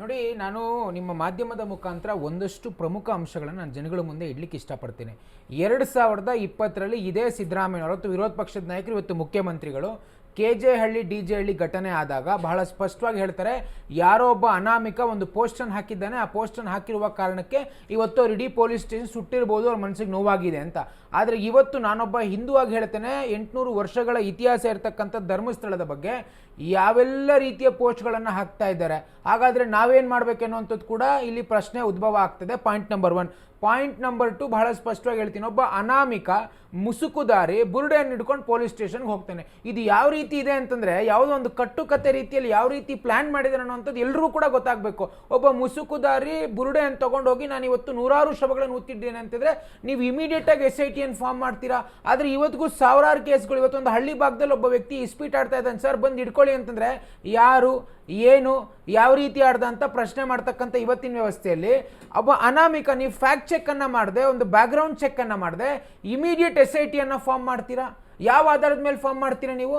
ನೋಡಿ, ನಾನು ನಿಮ್ಮ ಮಾಧ್ಯಮದ ಮುಖಾಂತರ ಒಂದಷ್ಟು ಪ್ರಮುಖ ಅಂಶಗಳನ್ನು ನಾನು ಜನಗಳ ಮುಂದೆ ಇಡ್ಲಿಕ್ಕೆ ಇಷ್ಟಪಡ್ತೀನಿ. 2020ರಲ್ಲಿ ಇದೇ ಸಿದ್ದರಾಮಯ್ಯನವರು ಮತ್ತು ವಿರೋಧ ಪಕ್ಷದ ನಾಯಕರು, ಇವತ್ತು ಮುಖ್ಯಮಂತ್ರಿಗಳು, KJ ಹಳ್ಳಿ DJ ಹಳ್ಳಿ ಘಟನೆ ಆದಾಗ ಬಹಳ ಸ್ಪಷ್ಟವಾಗಿ ಹೇಳ್ತಾರೆ, ಯಾರೋ ಒಬ್ಬ ಅನಾಮಿಕ ಒಂದು ಪೋಸ್ಟನ್ನು ಹಾಕಿದ್ದಾನೆ, ಆ ಪೋಸ್ಟನ್ನು ಹಾಕಿರುವ ಕಾರಣಕ್ಕೆ ಇವತ್ತು ಅವ್ರು ಇಡೀ ಪೊಲೀಸ್ ಸ್ಟೇಷನ್ ಸುಟ್ಟಿರ್ಬೋದು, ಅವ್ರ ಮನಸ್ಸಿಗೆ ನೋವಾಗಿದೆ ಅಂತ. ಆದರೆ ಇವತ್ತು ನಾನೊಬ್ಬ ಹಿಂದೂ ಆಗಿ ಹೇಳ್ತೇನೆ, 800 ವರ್ಷಗಳ ಇತಿಹಾಸ ಇರತಕ್ಕಂಥ ಧರ್ಮಸ್ಥಳದ ಬಗ್ಗೆ ಯಾವೆಲ್ಲ ರೀತಿಯ ಪೋಸ್ಟ್ಗಳನ್ನು ಹಾಕ್ತಾ ಇದ್ದಾರೆ. ಹಾಗಾದರೆ ನಾವೇನು ಮಾಡಬೇಕೆನ್ನುವಂಥದ್ದು ಕೂಡ ಇಲ್ಲಿ ಪ್ರಶ್ನೆ ಉದ್ಭವ ಆಗ್ತದೆ. Point number 1. ಪಾಯಿಂಟ್ ನಂಬರ್ 2 ಬಹಳ ಸ್ಪಷ್ಟವಾಗಿ ಹೇಳ್ತೀನಿ, ಒಬ್ಬ ಅನಾಮಿಕ ಮುಸುಕುದಾರಿ ಬುರುಡೆಯನ್ನು ಹಿಡ್ಕೊಂಡು ಪೊಲೀಸ್ ಸ್ಟೇಷನ್ಗೆ ಹೋಗ್ತಾನೆ. ಇದು ಯಾವ ರೀತಿ ಇದೆ ಅಂತಂದರೆ, ಯಾವುದೋ ಒಂದು ಕಟ್ಟುಕತೆ ರೀತಿಯಲ್ಲಿ ಯಾವ ರೀತಿ ಪ್ಲ್ಯಾನ್ ಮಾಡಿದ್ದಾರೆ ಅನ್ನೋಂಥದ್ದು ಎಲ್ಲರೂ ಕೂಡ ಗೊತ್ತಾಗಬೇಕು. ಒಬ್ಬ ಮುಸುಕುದಾರಿ ಬುರುಡೆಯನ್ನು ತೊಗೊಂಡೋಗಿ ನಾನು ಇವತ್ತು 100 ಶವಗಳನ್ನು ಊತ್ತಿದ್ದೇನೆ ಅಂತಂದರೆ ನೀವು ಇಮಿಡಿಯೇಟಾಗಿ SITಯನ್ನು ಫಾರ್ಮ್ ಮಾಡ್ತೀರಾ. ಆದರೆ ಇವತ್ತಿಗೂ ಸಾವಿರಾರು ಕೇಸ್ಗಳು, ಇವತ್ತೊಂದು ಹಳ್ಳಿ ಭಾಗದಲ್ಲಿ ಒಬ್ಬ ವ್ಯಕ್ತಿ ಇಸ್ಪೀಟ್ ಆಡ್ತಾ ಇದ್ದಾನೆ ಸರ್, ಬಂದು ಹಿಡ್ಕೊಳ್ಳಿ ಅಂತಂದರೆ ಯಾರು, ಏನು, ಯಾವ ರೀತಿ ಆಡ್ದ ಅಂತ ಪ್ರಶ್ನೆ ಮಾಡ್ತಕ್ಕಂಥ ಇವತ್ತಿನ ವ್ಯವಸ್ಥೆಯಲ್ಲಿ ಒಬ್ಬ ಅನಾಮಿಕ ನೀವು ಫ್ಯಾಕ್ಟ್ ಚೆಕ್ಕನ್ನು ಮಾಡದೆ, ಒಂದು ಬ್ಯಾಕ್ಗ್ರೌಂಡ್ ಚೆಕ್ಕನ್ನು ಮಾಡದೆ ಇಮಿಡಿಯೇಟ್ SITಯನ್ನು ಫಾರ್ಮ್ ಮಾಡ್ತೀರಾ? ಯಾವ ಆಧಾರದ ಮೇಲೆ ಫಾರ್ಮ್ ಮಾಡ್ತೀರಾ ನೀವು?